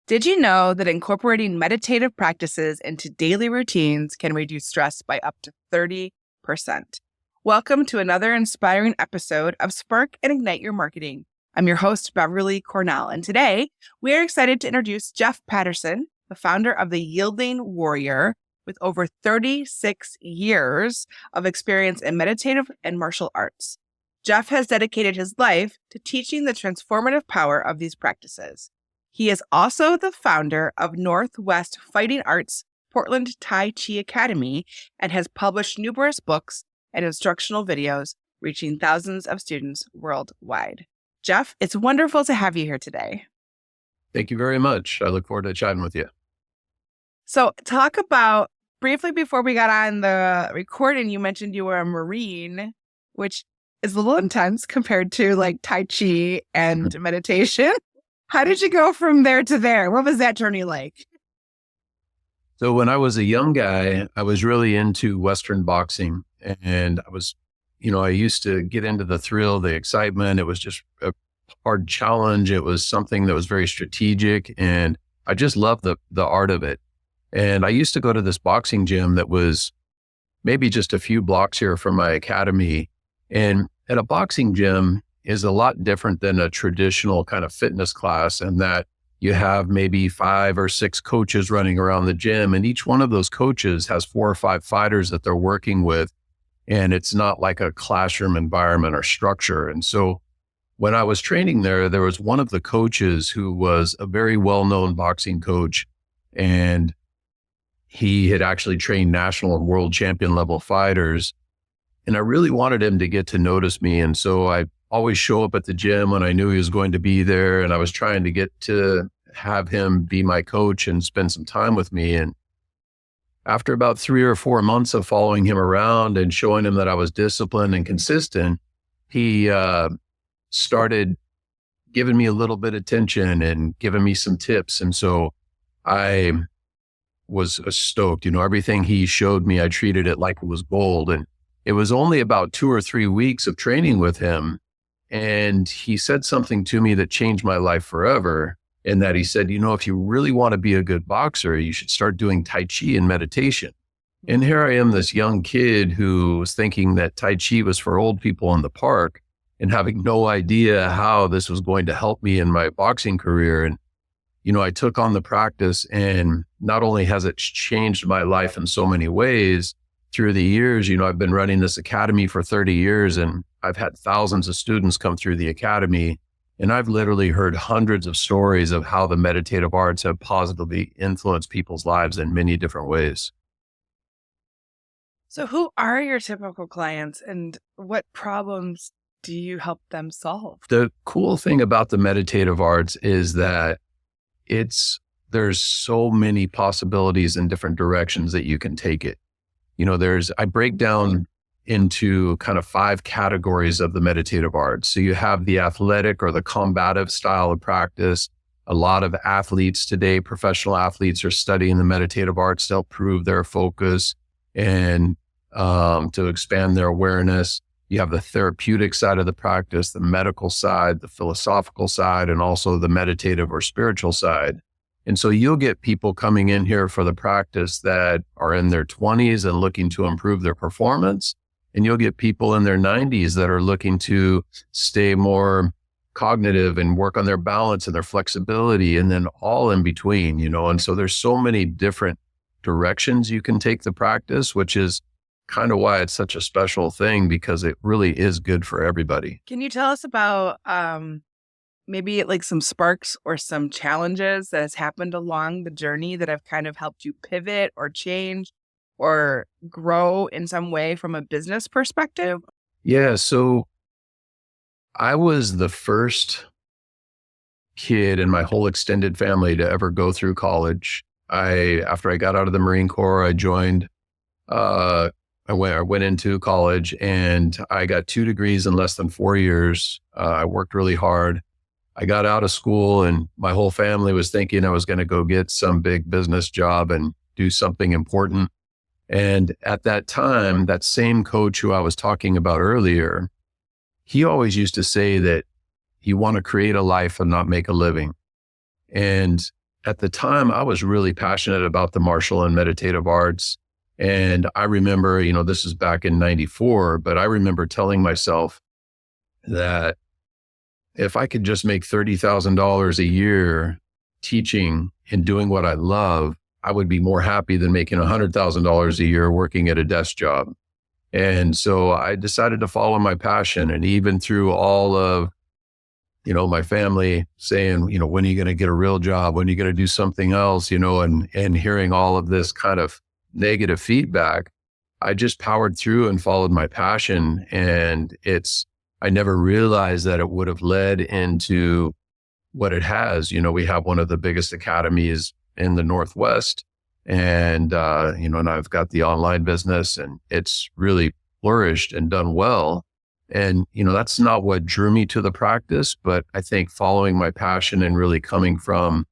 Did you know that incorporating meditative practices into daily routines can reduce stress by up to 30%? Welcome to another inspiring episode of Spark and Ignite Your Marketing. I'm your host, Beverly Cornell, and today we are excited to introduce Jeff Patterson, the founder of the Yielding Warrior, with over 36 years of experience in meditative and martial arts. Jeff has dedicated his life to teaching the transformative power of these practices. He is also the founder of Northwest Fighting Arts Portland Tai Chi Academy and has published numerous books and instructional videos reaching thousands of students worldwide. Jeff, it's wonderful to have you here today. Thank you very much. I look forward to chatting with you. So talk about, briefly before we got on the recording, you mentioned you were a Marine, which is a little intense compared to like Tai Chi and meditation. How did you go from there to there? What was that journey like? So when I was a young guy, I was really into Western boxing, and I used to get into the thrill, the excitement. It was just a hard challenge. It was something that was very strategic, and I just loved the art of it. And I used to go to this boxing gym that was maybe just a few blocks here from my academy. And at a boxing gym is a lot different than a traditional kind of fitness class, and that you have maybe 5 or 6 coaches running around the gym, and each one of those coaches has 4 or 5 fighters that they're working with. And it's not like a classroom environment or structure. And so when I was training there was one of the coaches who was a very well-known boxing coach, and he had actually trained national and world champion level fighters. And I really wanted him to get to notice me. And so I always show up at the gym when I knew he was going to be there. And I was trying to get to have him be my coach and spend some time with me. And after about 3 or 4 months of following him around and showing him that I was disciplined and consistent, he started giving me a little bit of attention and giving me some tips. And so I was stoked. Everything he showed me, I treated it like it was gold. And it was only about 2 or 3 weeks of training with him, and he said something to me that changed my life forever. In that he said, if you really want to be a good boxer, you should start doing Tai Chi and meditation. And here I am, this young kid who was thinking that Tai Chi was for old people in the park and having no idea how this was going to help me in my boxing career. And, I took on the practice, and not only has it changed my life in so many ways through the years, I've been running this academy for 30 years, and I've had thousands of students come through the academy. And I've literally heard hundreds of stories of how the meditative arts have positively influenced people's lives in many different ways. So who are your typical clients, and what problems do you help them solve? The cool thing about the meditative arts is that there's so many possibilities in different directions that you can take it. I break down into kind of 5 categories of the meditative arts. So you have the athletic or the combative style of practice. A lot of athletes today, professional athletes, are studying the meditative arts to help improve their focus and to expand their awareness. You have the therapeutic side of the practice, the medical side, the philosophical side, and also the meditative or spiritual side. And so you'll get people coming in here for the practice that are in their 20s and looking to improve their performance. And you'll get people in their 90s that are looking to stay more cognitive and work on their balance and their flexibility, and then all in between, And so there's so many different directions you can take the practice, which is kind of why it's such a special thing, because it really is good for everybody. Can you tell us about maybe like some sparks or some challenges that has happened along the journey that have kind of helped you pivot or change or grow in some way from a business perspective? Yeah. So I was the first kid in my whole extended family to ever go through college. After I got out of the Marine Corps, I joined, I went into college, and I got 2 degrees in less than 4 years. I worked really hard. I got out of school, and my whole family was thinking I was going to go get some big business job and do something important. And at that time, that same coach who I was talking about earlier, he always used to say that you want to create a life and not make a living. And at the time, I was really passionate about the martial and meditative arts. And I remember, this is back in 94, but I remember telling myself that if I could just make $30,000 a year teaching and doing what I love, I would be more happy than making $100,000 a year working at a desk job. And so I decided to follow my passion. And even through all of, my family saying, when are you going to get a real job? When are you going to do something else? And hearing all of this kind of negative feedback, I just powered through and followed my passion. And I never realized that it would have led into what it has. We have one of the biggest academies in the Northwest. And, and I've got the online business, and it's really flourished and done well. And, that's not what drew me to the practice, but I think following my passion and really coming from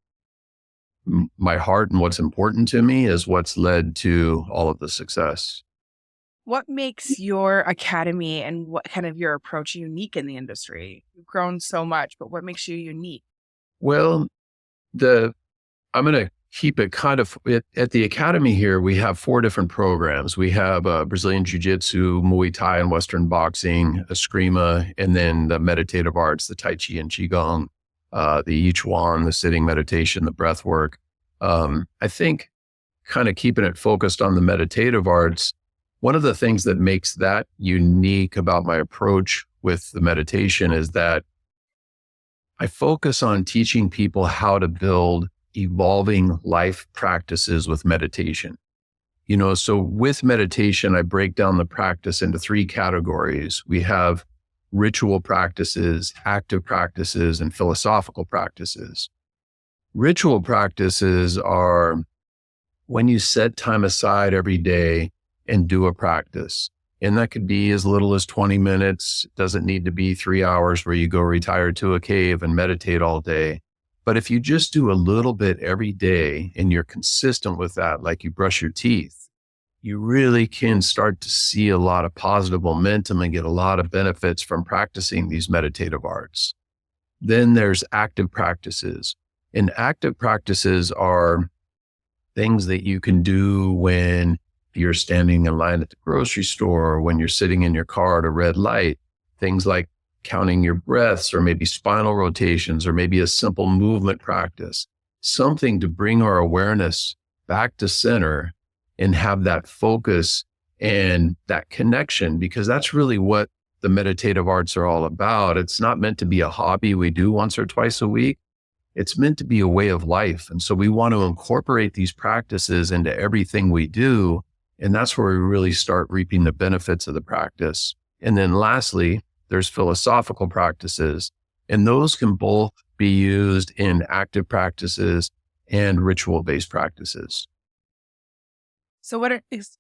my heart and what's important to me is what's led to all of the success. What makes your academy and what kind of your approach unique in the industry? You've grown so much, but what makes you unique? Well, I'm going to keep it kind of at the academy here. We have 4 different programs. We have Brazilian Jiu-Jitsu, Muay Thai and Western boxing, Eskrima, and then the meditative arts, the Tai Chi and Qigong, the Yichuan, the sitting meditation, the breath work. I think kind of keeping it focused on the meditative arts, one of the things that makes that unique about my approach with the meditation is that I focus on teaching people how to build evolving life practices with meditation. So with meditation, I break down the practice into 3 categories. We have ritual practices, active practices, and philosophical practices. Ritual practices are when you set time aside every day and do a practice. And that could be as little as 20 minutes. It doesn't need to be 3 hours where you go retire to a cave and meditate all day. But if you just do a little bit every day and you're consistent with that, like you brush your teeth, you really can start to see a lot of positive momentum and get a lot of benefits from practicing these meditative arts. Then there's active practices. And active practices are things that you can do when you're standing in line at the grocery store, or when you're sitting in your car at a red light, things like counting your breaths, or maybe spinal rotations, or maybe a simple movement practice, something to bring our awareness back to center and have that focus and that connection, because that's really what the meditative arts are all about. It's not meant to be a hobby we do once or twice a week. It's meant to be a way of life. And so we want to incorporate these practices into everything we do. And that's where we really start reaping the benefits of the practice. And then lastly, there's philosophical practices, and those can both be used in active practices and ritual-based practices. So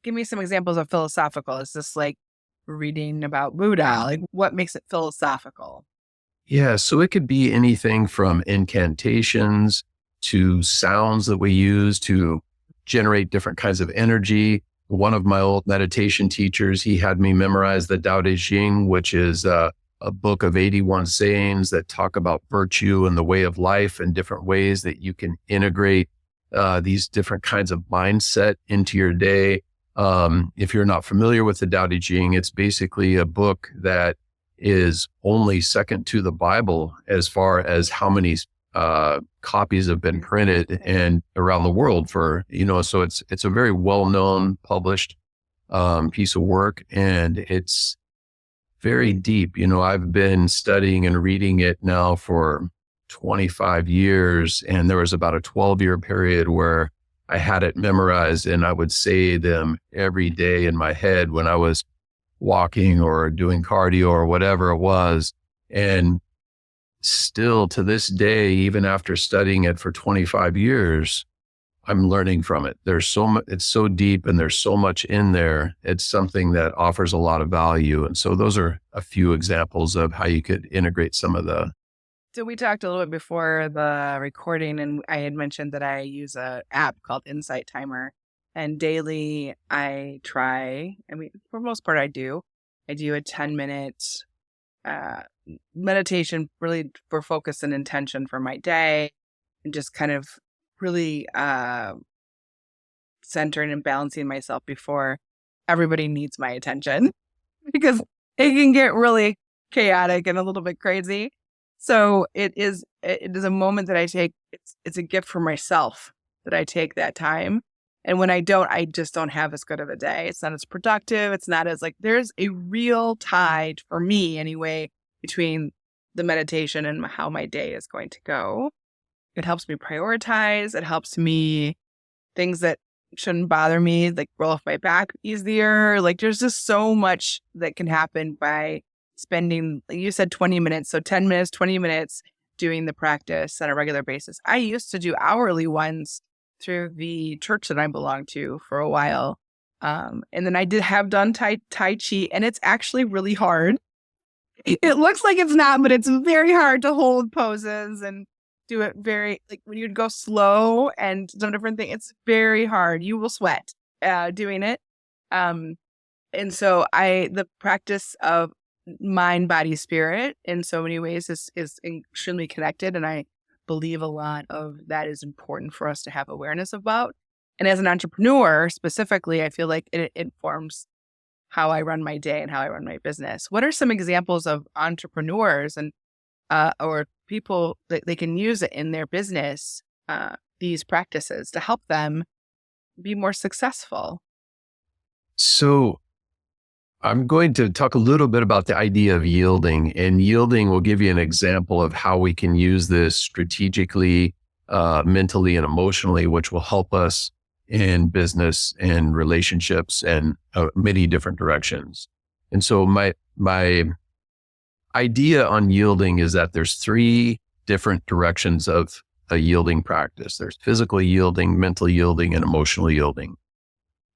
give me some examples of philosophical. Is this like reading about Buddha? Like what makes it philosophical? Yeah, so it could be anything from incantations to sounds that we use to generate different kinds of energy. One of my old meditation teachers, he had me memorize the Tao Te Ching, which is a book of 81 sayings that talk about virtue and the way of life and different ways that you can integrate these different kinds of mindset into your day. If you're not familiar with the Tao Te Ching, it's basically a book that is only second to the Bible as far as how many copies have been printed and around the world for, so it's a very well-known published piece of work, and it's very deep. I've been studying and reading it now for 25 years, and there was about a 12-year period where I had it memorized, and I would say them every day in my head when I was walking or doing cardio or whatever it was. And still to this day, even after studying it for 25 years, I'm learning from it. There's so much, it's so deep and there's so much in there. It's something that offers a lot of value. And so those are a few examples of how you could integrate some of the. So we talked a little bit before the recording, and I had mentioned that I use an app called Insight Timer, and daily for the most part, I do a 10-minute meditation, really for focus and intention for my day, and just kind of really centering and balancing myself before everybody needs my attention because it can get really chaotic and a little bit crazy. So it is a moment that I take. It's a gift for myself that I take that time. And when I don't, I just don't have as good of a day. It's not as productive. It's not as there's a real tie for me anyway between the meditation and how my day is going to go. It helps me prioritize. It helps me things that shouldn't bother me, roll off my back easier. There's just so much that can happen by spending, like you said, 20 minutes. So 10 minutes, 20 minutes doing the practice on a regular basis. I used to do hourly ones through the church that I belonged to for a while. And then I have done Tai Chi, and it's actually really hard. It looks like it's not, but it's very hard to hold poses and do it very, when you'd go slow and some different things, it's very hard. You will sweat doing it. And so the practice of mind, body, spirit in so many ways is extremely connected. And I believe a lot of that is important for us to have awareness about. And as an entrepreneur specifically, I feel like it informs how I run my day and how I run my business. What are some examples of entrepreneurs and or people that they can use it in their business, these practices to help them be more successful? So I'm going to talk a little bit about the idea of yielding, and yielding will give you an example of how we can use this strategically, mentally, and emotionally, which will help us in business and relationships and many different directions. And so my idea on yielding is that there's 3 different directions of a yielding practice. There's physical yielding, mental yielding, and emotional yielding.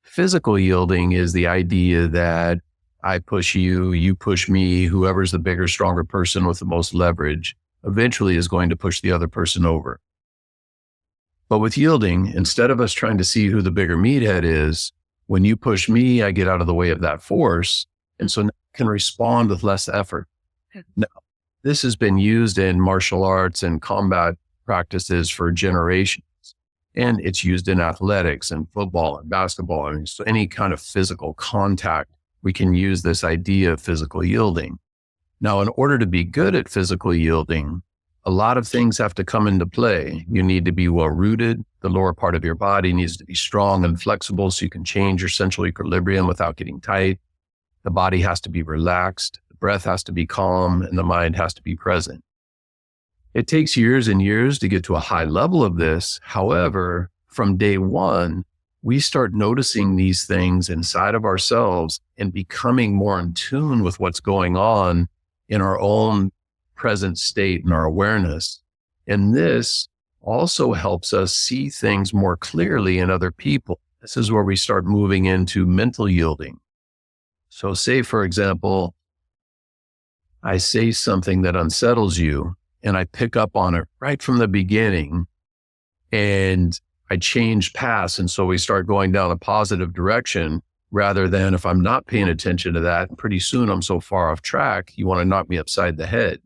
Physical yielding is the idea that I push you, you push me, whoever's the bigger, stronger person with the most leverage eventually is going to push the other person over. But with yielding, instead of us trying to see who the bigger meathead is, when you push me, I get out of the way of that force. And so now I can respond with less effort. Now, this has been used in martial arts and combat practices for generations. And it's used in athletics and football and basketball. I mean, so any kind of physical contact, we can use this idea of physical yielding. Now, in order to be good at physical yielding, a lot of things have to come into play. You need to be well-rooted. The lower part of your body needs to be strong and flexible so you can change your central equilibrium without getting tight. The body has to be relaxed. The breath has to be calm, and the mind has to be present. It takes years and years to get to a high level of this. However, from day one, we start noticing these things inside of ourselves and becoming more in tune with what's going on in our own present state and our awareness. And this also helps us see things more clearly in other people. This is where we start moving into mental yielding. So say, for example, I say something that unsettles you and I pick up on it right from the beginning and I change paths. And so we start going down a positive direction rather than if I'm not paying attention to that, pretty soon I'm so far off track, you want to knock me upside the head.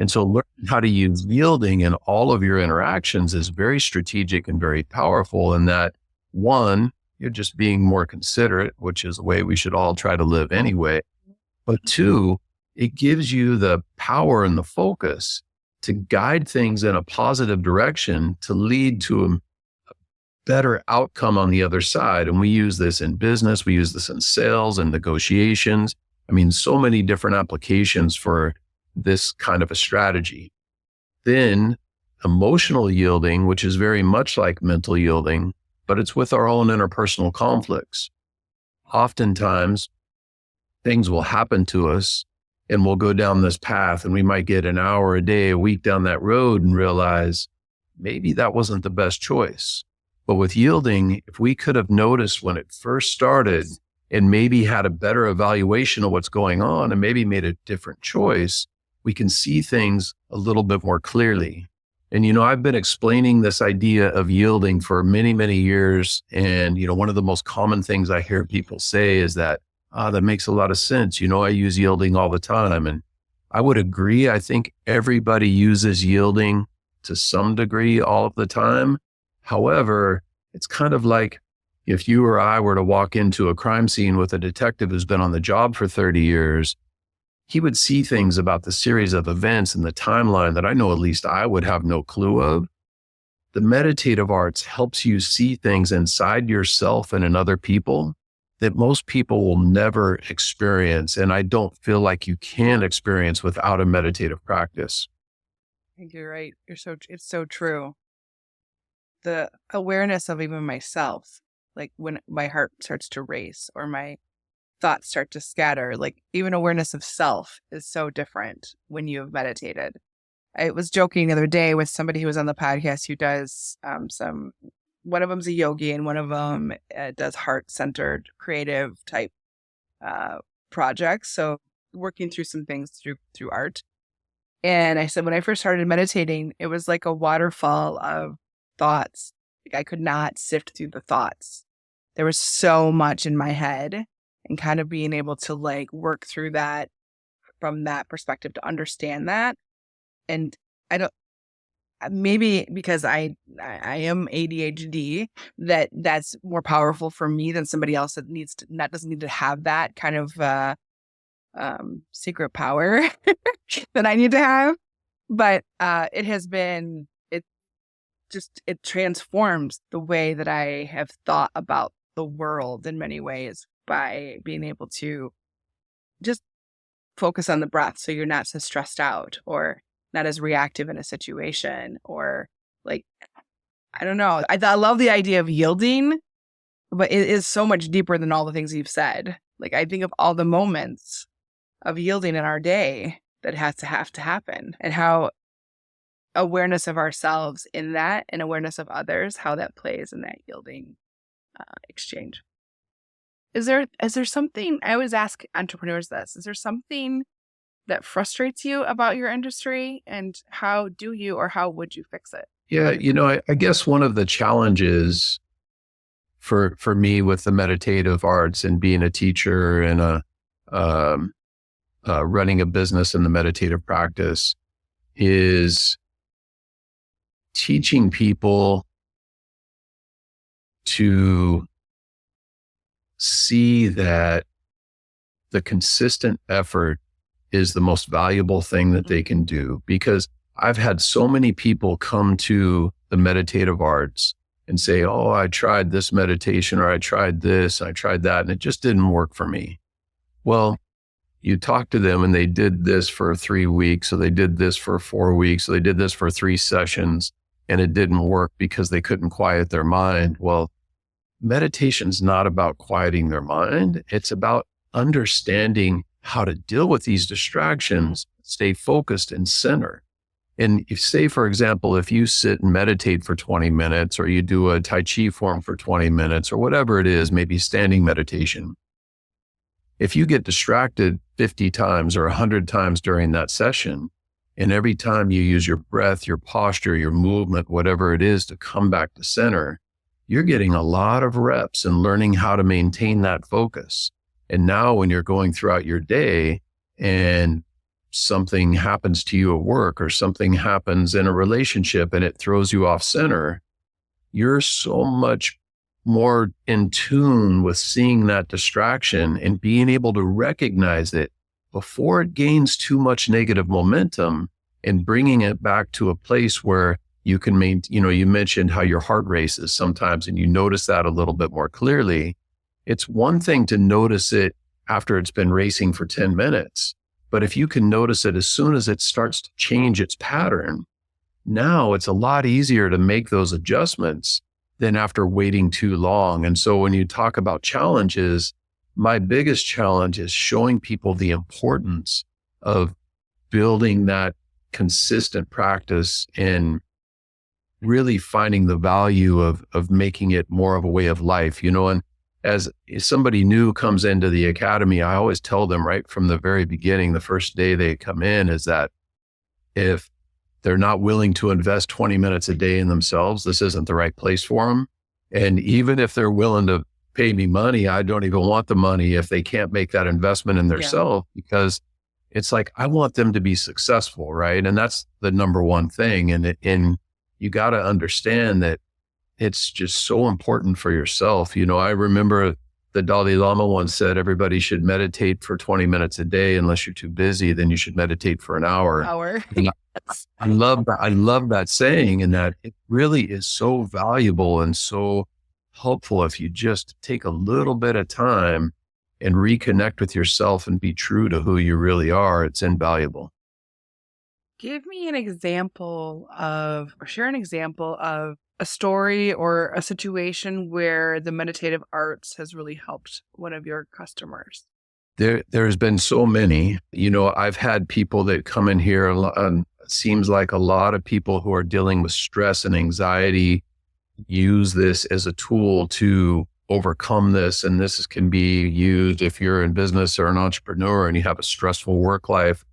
And so learning how to use yielding in all of your interactions is very strategic and very powerful in that, one, you're just being more considerate, which is the way we should all try to live anyway. But 2, it gives you the power and the focus to guide things in a positive direction to lead to a better outcome on the other side. And we use this in business. We use this in sales and negotiations. I mean, so many different applications for this kind of a strategy. Then emotional yielding, which is very much like mental yielding, but it's with our own interpersonal conflicts. Oftentimes, things will happen to us and we'll go down this path and we might get an hour a day, a week down that road and realize maybe that wasn't the best choice. But with yielding, if we could have noticed when it first started and maybe had a better evaluation of what's going on and maybe made a different choice, we can see things a little bit more clearly. And, I've been explaining this idea of yielding for many, many years. And, one of the most common things I hear people say is that, that makes a lot of sense. I use yielding all the time. And I would agree. I think everybody uses yielding to some degree all of the time. However, it's kind of like if you or I were to walk into a crime scene with a detective who's been on the job for 30 years, he would see things about the series of events and the timeline that I know at least I would have no clue of. The meditative arts helps you see things inside yourself and in other people that most people will never experience. And I don't feel like you can experience without a meditative practice. I think you're right. It's so true. The awareness of even myself, like when my heart starts to race or my thoughts start to scatter, like even awareness of self is so different when you have meditated. I was joking the other day with somebody who was on the podcast who does one of them's a yogi and one of them does heart-centered creative type projects. So working through some things through art. And I said, when I first started meditating, it was like a waterfall of thoughts. Like I could not sift through the thoughts. There was so much in my head, and kind of being able to like work through that from that perspective to understand that. And I don't, maybe because I am ADHD, that's more powerful for me than somebody else that doesn't need to have that kind of secret power that I need to have. But it transforms the way that I have thought about the world in many ways by being able to just focus on the breath, so you're not so stressed out or not as reactive in a situation, or like, I don't know. I love the idea of yielding, but it is so much deeper than all the things you've said. Like I think of all the moments of yielding in our day that have to happen, and how awareness of ourselves in that and awareness of others, how that plays in that yielding exchange. Is there something, I always ask entrepreneurs this, is there something that frustrates you about your industry, and how would you fix it? Yeah, I guess one of the challenges for me with the meditative arts and being a teacher and running a business in the meditative practice is teaching people to see that the consistent effort is the most valuable thing that they can do. Because I've had so many people come to the meditative arts and say, oh, I tried this meditation, or I tried this, I tried that, and it just didn't work for me. Well, you talk to them and they did this for 3 weeks, or they did this for 4 weeks, or they did this for 3 sessions, and it didn't work because they couldn't quiet their mind. Well, meditation's not about quieting their mind. It's about understanding how to deal with these distractions, stay focused and center. And if, say, for example, if you sit and meditate for 20 minutes, or you do a Tai Chi form for 20 minutes, or whatever it is, maybe standing meditation, if you get distracted 50 times or 100 times during that session, and every time you use your breath, your posture, your movement, whatever it is, to come back to center, you're getting a lot of reps and learning how to maintain that focus. And now when you're going throughout your day and something happens to you at work, or something happens in a relationship and it throws you off center, you're so much more in tune with seeing that distraction and being able to recognize it before it gains too much negative momentum, and bringing it back to a place where you can you mentioned how your heart races sometimes, and you notice that a little bit more clearly. It's one thing to notice it after it's been racing for 10 minutes, but if you can notice it as soon as it starts to change its pattern, now it's a lot easier to make those adjustments than after waiting too long. And so when you talk about challenges, my biggest challenge is showing people the importance of building that consistent practice and really finding the value of making it more of a way of life, and as somebody new comes into the academy, I always tell them right from the very beginning, the first day they come in, is that if they're not willing to invest 20 minutes a day in themselves, this isn't the right place for them. And even if they're willing to pay me money, I don't even want the money if they can't make that investment in themselves, because it's like, I want them to be successful, right? And that's the number one thing. And you got to understand that it's just so important for yourself. I remember the Dalai Lama once said, everybody should meditate for 20 minutes a day. Unless you're too busy, then you should meditate for an hour. And I love that saying, and that it really is so valuable and so helpful if you just take a little bit of time and reconnect with yourself and be true to who you really are. It's invaluable. Give me an example or share an example of a story or a situation where the meditative arts has really helped one of your customers. There's been so many. I've had people that come in here, seems like a lot of people who are dealing with stress and anxiety use this as a tool to overcome this. And this can be used if you're in business or an entrepreneur and you have a stressful work life.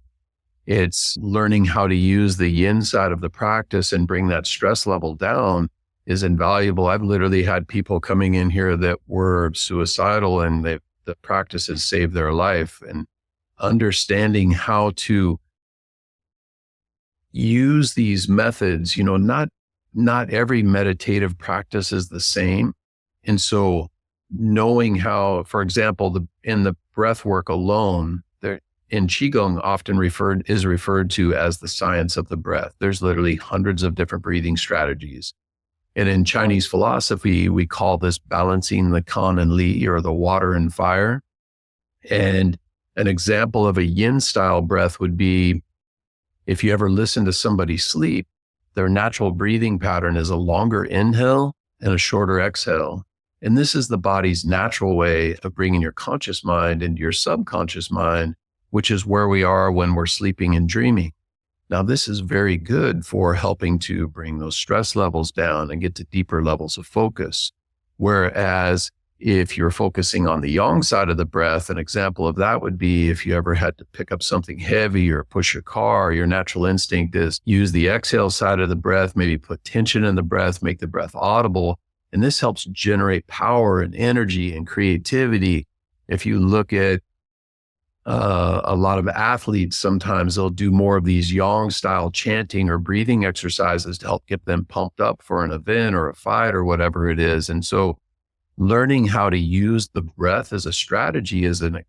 It's learning how to use the yin side of the practice and bring that stress level down is invaluable. I've literally had people coming in here that were suicidal, and the practice has saved their life. And understanding how to use these methods, not every meditative practice is the same. And so knowing how, for example, in the breath work alone, in Qigong often is referred to as the science of the breath. There's literally hundreds of different breathing strategies. And in Chinese philosophy, we call this balancing the kan and li, or the water and fire. And an example of a yin style breath would be, if you ever listen to somebody sleep, their natural breathing pattern is a longer inhale and a shorter exhale. And this is the body's natural way of bringing your conscious mind into your subconscious mind, which is where we are when we're sleeping and dreaming. Now, this is very good for helping to bring those stress levels down and get to deeper levels of focus. Whereas if you're focusing on the yang side of the breath, an example of that would be if you ever had to pick up something heavy or push a car, your natural instinct is use the exhale side of the breath, maybe put tension in the breath, make the breath audible. And this helps generate power and energy and creativity. If you look at a lot of athletes, sometimes they'll do more of these yang style chanting or breathing exercises to help get them pumped up for an event or a fight or whatever it is. And so learning how to use the breath as a strategy is a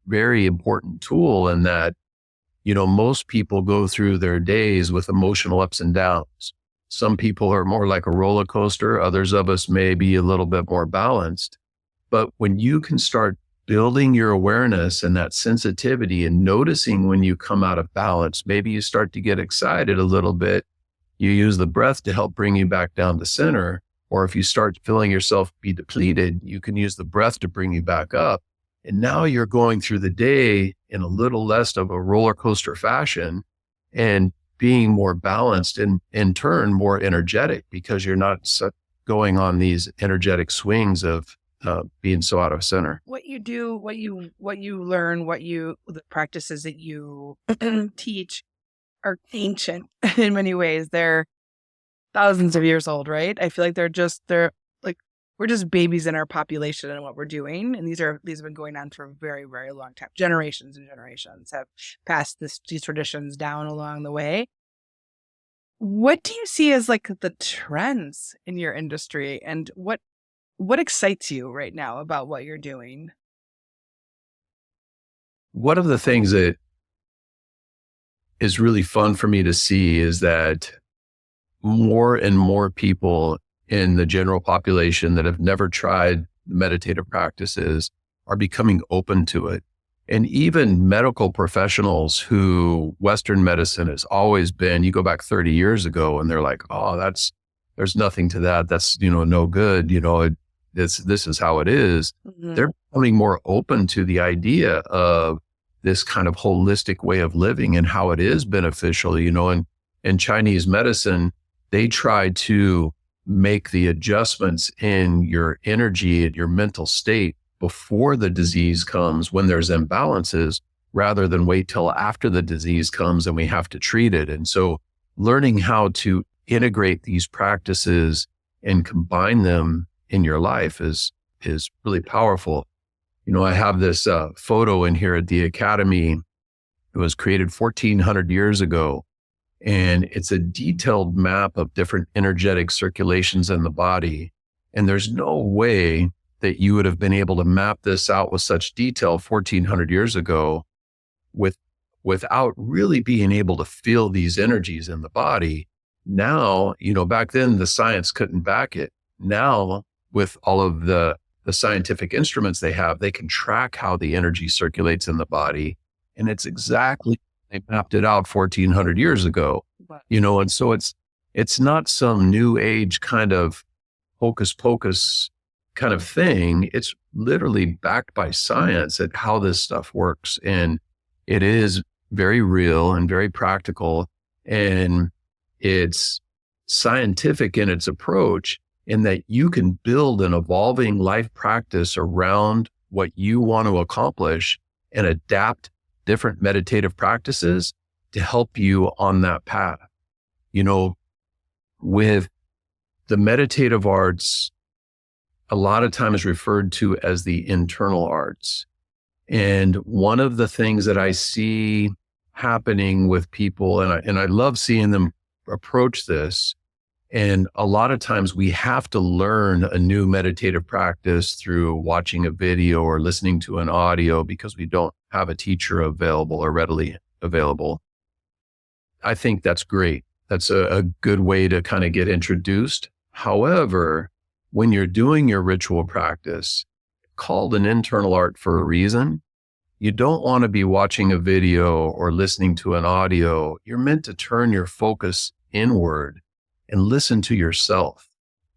very important tool, in that, most people go through their days with emotional ups and downs. Some people are more like a roller coaster. Others of us may be a little bit more balanced. But when you can start building your awareness and that sensitivity and noticing when you come out of balance, maybe you start to get excited a little bit. You use the breath to help bring you back down to center. Or if you start feeling yourself be depleted, you can use the breath to bring you back up. And now you're going through the day in a little less of a roller coaster fashion and being more balanced and in turn more energetic, because you're not going on these energetic swings of being so out of center. What you do, what you learn, the practices that you teach are ancient in many ways. They're thousands of years old, right? I feel like we're just babies in our population and what we're doing. And these have been going on for a very, very long time. Generations and generations have passed these traditions down along the way. What do you see as like the trends in your industry, and what excites you right now about what you're doing? One of the things that is really fun for me to see is that more and more people in the general population that have never tried meditative practices are becoming open to it. And even medical professionals who Western medicine has always been, you go back 30 years ago and they're like, oh, there's nothing to that. That's, no good. This is how it is. Mm-hmm. They're becoming more open to the idea of this kind of holistic way of living and how it is beneficial. And in Chinese medicine, they try to make the adjustments in your energy and your mental state before the disease comes, when there's imbalances, rather than wait till after the disease comes and we have to treat it. And so learning how to integrate these practices and combine them in your life is really powerful. I have this photo in here at the Academy. It was created 1400 years ago. And it's a detailed map of different energetic circulations in the body. And there's no way that you would have been able to map this out with such detail 1400 years ago without really being able to feel these energies in the body. Now, back then the science couldn't back it. Now, with all of the scientific instruments they have, they can track how the energy circulates in the body. And it's exactly, they mapped it out 1400 years ago, and so it's not some new age kind of hocus pocus kind of thing. It's literally backed by science at how this stuff works. And it is very real and very practical. And it's scientific in its approach, in that you can build an evolving life practice around what you want to accomplish and adapt different meditative practices to help you on that path. With the meditative arts, a lot of times referred to as the internal arts. And one of the things that I see happening with people, and I love seeing them approach this, and a lot of times we have to learn a new meditative practice through watching a video or listening to an audio because we don't have a teacher available or readily available. I think that's great. That's a good way to kind of get introduced. However, when you're doing your ritual practice, called an internal art for a reason, you don't want to be watching a video or listening to an audio. You're meant to turn your focus inward and listen to yourself.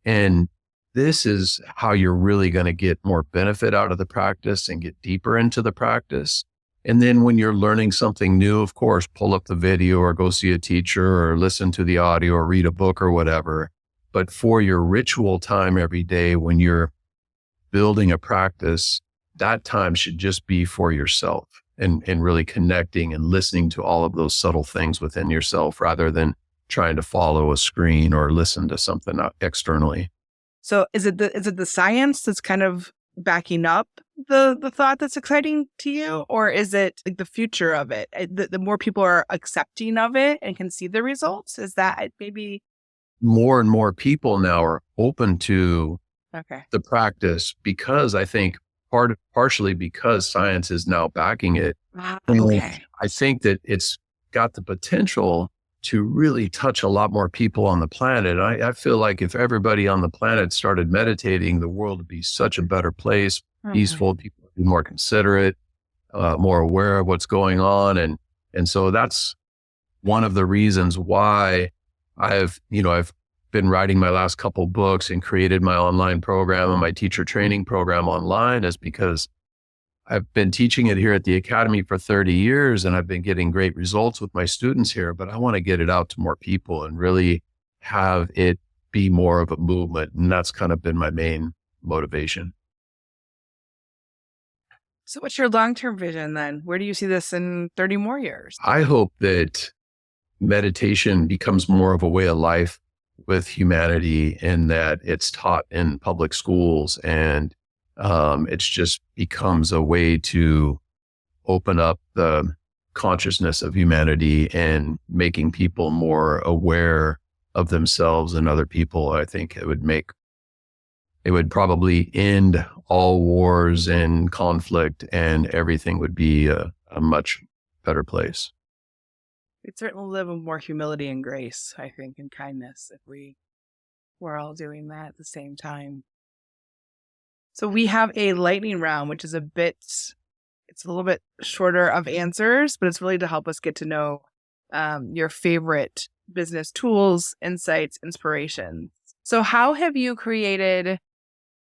And this is how you're really going to get more benefit out of the practice and get deeper into the practice. And then when you're learning something new, of course, pull up the video or go see a teacher or listen to the audio or read a book or whatever. But for your ritual time every day, when you're building a practice, that time should just be for yourself and really connecting and listening to all of those subtle things within yourself rather than trying to follow a screen or listen to something externally. So is it the science that's kind of backing up the thought that's exciting to you, or is it like the future of it? The more people are accepting of it and can see the results, is that maybe more and more people now are open to okay the practice, because I think partially because science is now backing it. Okay. I think that it's got the potential to really touch a lot more people on the planet. I feel like if everybody on the planet started meditating, the world would be such a better place, peaceful, people would be more considerate, more aware of what's going on. And so that's one of the reasons why I've been writing my last couple books and created my online program and my teacher training program online, is because I've been teaching it here at the Academy for 30 years and I've been getting great results with my students here, but I want to get it out to more people and really have it be more of a movement. And that's kind of been my main motivation. So what's your long-term vision then? Where do you see this in 30 more years? I hope that meditation becomes more of a way of life with humanity, and that it's taught in public schools, and it's just becomes a way to open up the consciousness of humanity and making people more aware of themselves and other people. I think it would probably end all wars and conflict, and everything would be a much better place. We'd certainly live with more humility and grace, I think, and kindness if we're all doing that at the same time. So we have a lightning round, which is it's a little bit shorter of answers, but it's really to help us get to know your favorite business tools, insights, inspirations. So how have you created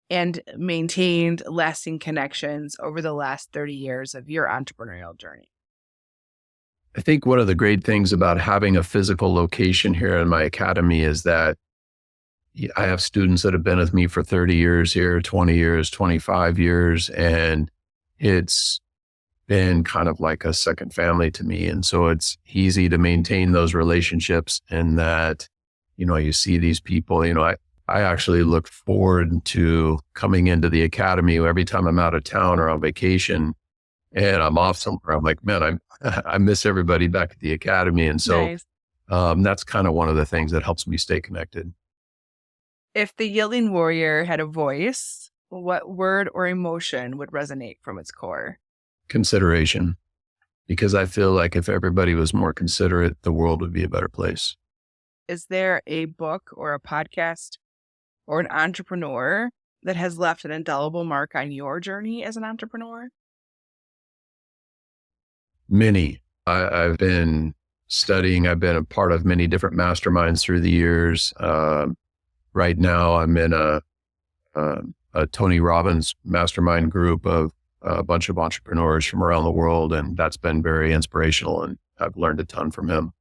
and maintained lasting connections over the last 30 years of your entrepreneurial journey? I think one of the great things about having a physical location here in my academy is that I have students that have been with me for 30 years here, 20 years, 25 years, and it's been kind of like a second family to me. And so it's easy to maintain those relationships, and that, you see these people, I actually look forward to coming into the academy every time I'm out of town or on vacation and I'm off somewhere. I'm like, man, I miss everybody back at the academy. And so Nice. That's kind of one of the things that helps me stay connected. If the yielding warrior had a voice, what word or emotion would resonate from its core? Consideration, because I feel like if everybody was more considerate, the world would be a better place. Is there a book or a podcast or an entrepreneur that has left an indelible mark on your journey as an entrepreneur? Many. I've been studying. I've been a part of many different masterminds through the years. Right now, I'm in a Tony Robbins mastermind group of a bunch of entrepreneurs from around the world, and that's been very inspirational, and I've learned a ton from him.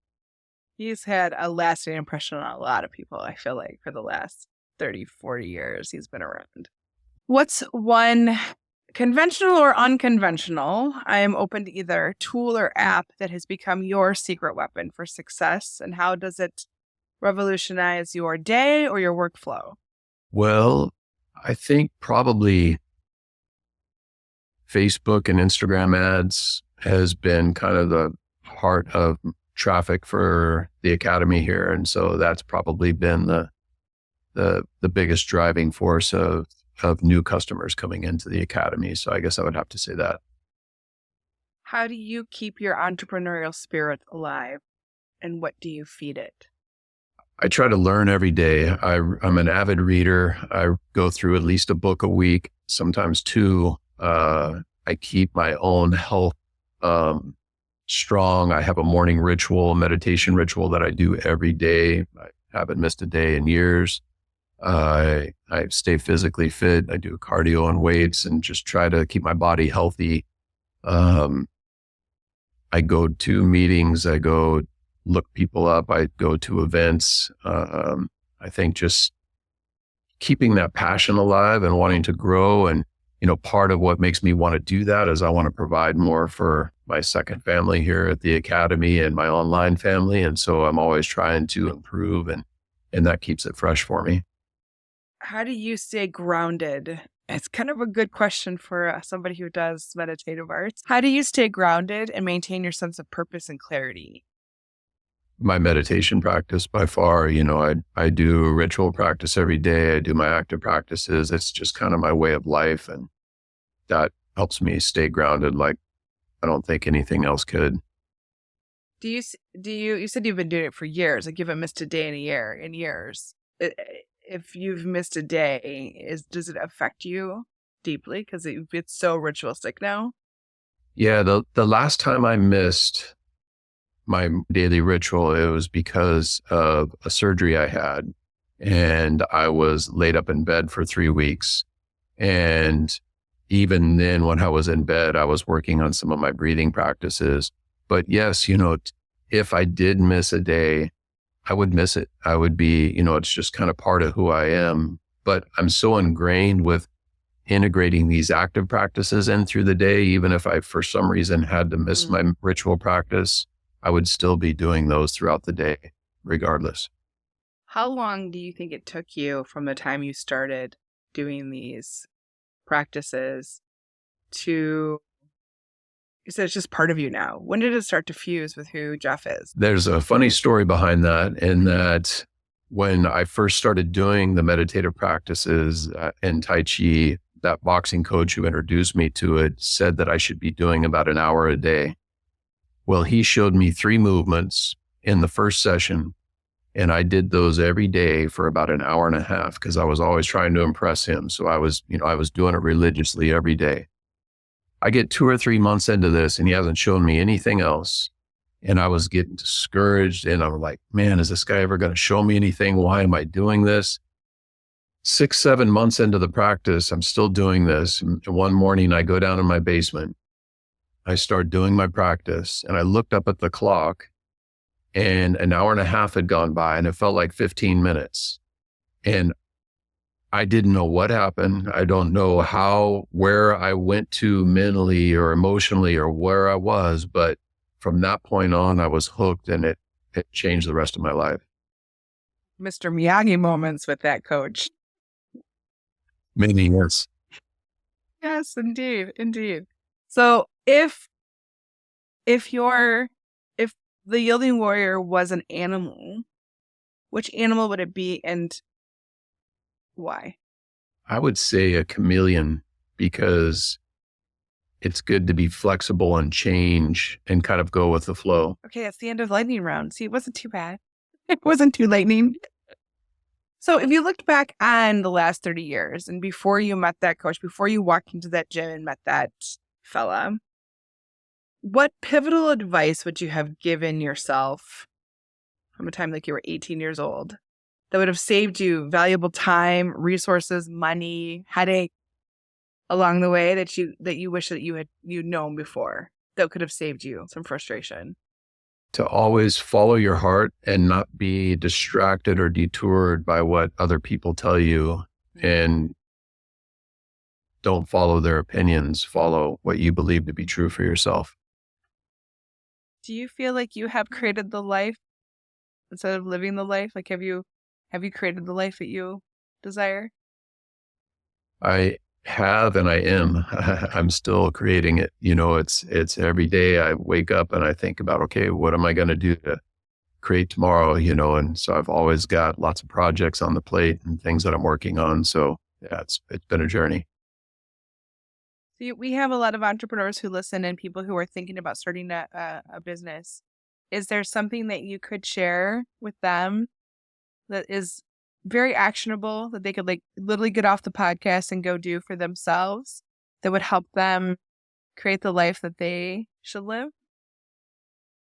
He's had a lasting impression on a lot of people, I feel like, for the last 30, 40 years he's been around. What's one conventional or unconventional, I am open to either, tool or app that has become your secret weapon for success, and how does it revolutionize your day or your workflow? Well, I think probably Facebook and Instagram ads has been kind of the heart of traffic for the academy here. And so that's probably been the biggest driving force of new customers coming into the academy. So I guess I would have to say that. How do you keep your entrepreneurial spirit alive, and what do you feed it? I try to learn every day. I'm an avid reader. I go through at least a book a week, sometimes two. I keep my own health strong. I have a morning ritual, a meditation ritual that I do every day. I haven't missed a day in years. I stay physically fit. I do cardio and weights and just try to keep my body healthy. I go to meetings. I go look people up. I go to events. I think just keeping that passion alive and wanting to grow. And, part of what makes me want to do that is I want to provide more for my second family here at the academy and my online family. And so I'm always trying to improve, and that keeps it fresh for me. How do you stay grounded? It's kind of a good question for somebody who does meditative arts. How do you stay grounded and maintain your sense of purpose and clarity? My meditation practice by far, I do a ritual practice every day. I do my active practices. It's just kind of my way of life. And that helps me stay grounded. Like I don't think anything else could. You said you've been doing it for years. Like you haven't missed a day in years. If you've missed a day, does it affect you deeply? Because it's so ritualistic now. Yeah. The last time I missed my daily ritual, it was because of a surgery I had, and I was laid up in bed for 3 weeks. And even then, when I was in bed, I was working on some of my breathing practices. But yes, if I did miss a day, I would miss it. I would be, it's just kind of part of who I am. But I'm so ingrained with integrating these active practices in through the day, even if I, for some reason, had to miss my ritual practice, I would still be doing those throughout the day, regardless. How long do you think it took you from the time you started doing these practices to, you said it's just part of you now. When did it start to fuse with who Jeff is? There's a funny story behind that, in that when I first started doing the meditative practices in Tai Chi, that boxing coach who introduced me to it said that I should be doing about an hour a day. Well, he showed me 3 movements in the first session, and I did those every day for about an hour and a half because I was always trying to impress him. So I was doing it religiously every day. I get 2 or 3 months into this and he hasn't shown me anything else. And I was getting discouraged, and I'm like, man, is this guy ever going to show me anything? Why am I doing this? 6, 7 months into the practice, I'm still doing this. And one morning I go down in my basement. I start doing my practice, and I looked up at the clock, and an hour and a half had gone by, and it felt like 15 minutes. And I didn't know what happened. I don't know where I went to mentally or emotionally or where I was, but from that point on, I was hooked, and it changed the rest of my life. Mr. Miyagi moments with that coach. Many years. Yes, indeed. Indeed. So if the Yielding Warrior was an animal, which animal would it be and why? I would say a chameleon, because it's good to be flexible and change and kind of go with the flow. Okay, that's the end of lightning round. See, it wasn't too bad. It wasn't too lightning. So if you looked back on the last 30 years and before you met that coach, before you walked into that gym and met that fella, what pivotal advice would you have given yourself from a time like you were 18 years old that would have saved you valuable time, resources, money, headache along the way that you wish that you'd known before that could have saved you some frustration? To always follow your heart and not be distracted or detoured by what other people tell you, and don't follow their opinions. Follow what you believe to be true for yourself. Do you feel like you have created the life instead of living the life? Like, have you created the life that you desire? I have, and I am. I'm still creating it. It's every day I wake up and I think about, okay, what am I going to do to create tomorrow? And so I've always got lots of projects on the plate and things that I'm working on. So yeah, it's been a journey. We have a lot of entrepreneurs who listen and people who are thinking about starting a business. Is there something that you could share with them that is very actionable that they could like literally get off the podcast and go do for themselves that would help them create the life that they should live?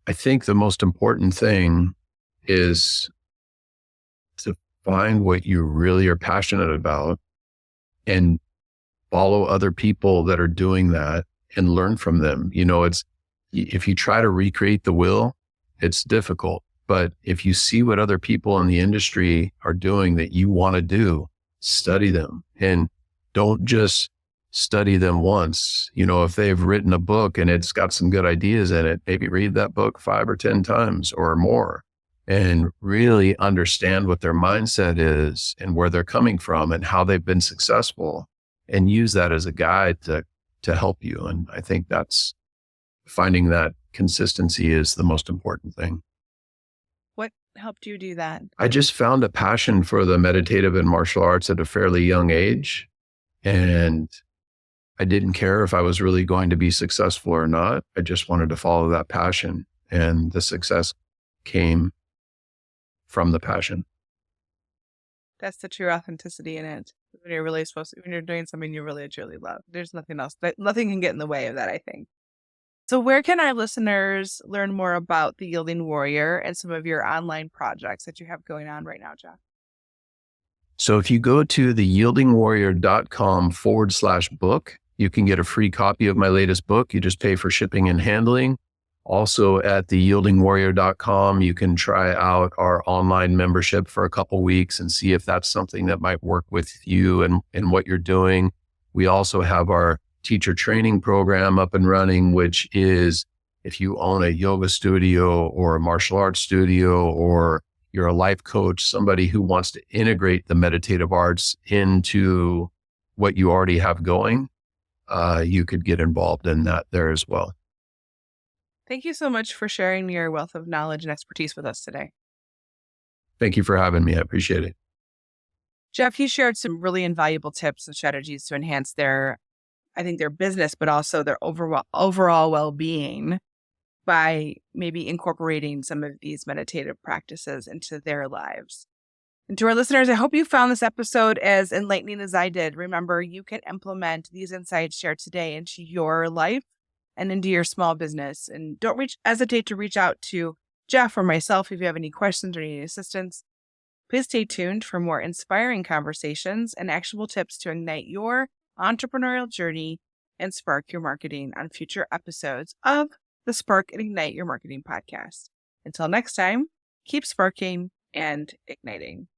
I think the most important thing is to find what you really are passionate about and follow other people that are doing that and learn from them. If you try to recreate the wheel, it's difficult. But if you see what other people in the industry are doing that you want to do, study them, and don't just study them once. If they've written a book and it's got some good ideas in it, maybe read that book 5 or 10 times or more and really understand what their mindset is and where they're coming from and how they've been successful, and use that as a guide to help you. And I think that's finding that consistency is the most important thing. What helped you do that? I just found a passion for the meditative and martial arts at a fairly young age. And I didn't care if I was really going to be successful or not. I just wanted to follow that passion. And the success came from the passion. That's the true authenticity in it. When you're really when you're doing something you really truly love, there's nothing else. Nothing can get in the way of that, I think. So where can our listeners learn more about the Yielding Warrior and some of your online projects that you have going on right now, Jeff? So if you go to theyieldingwarrior.com/book, you can get a free copy of my latest book. You just pay for shipping and handling. Also at theyieldingwarrior.com, you can try out our online membership for a couple weeks and see if that's something that might work with you and what you're doing. We also have our teacher training program up and running, which is if you own a yoga studio or a martial arts studio, or you're a life coach, somebody who wants to integrate the meditative arts into what you already have going, you could get involved in that there as well. Thank you so much for sharing your wealth of knowledge and expertise with us today. Thank you for having me. I appreciate it. Jeff, you shared some really invaluable tips and strategies to enhance their business, but also their overall well-being by maybe incorporating some of these meditative practices into their lives. And to our listeners, I hope you found this episode as enlightening as I did. Remember, you can implement these insights shared today into your life and into your small business. And don't hesitate to reach out to Jeff or myself if you have any questions or need assistance. Please stay tuned for more inspiring conversations and actionable tips to ignite your entrepreneurial journey and spark your marketing on future episodes of the Spark and Ignite Your Marketing podcast. Until next time, keep sparking and igniting.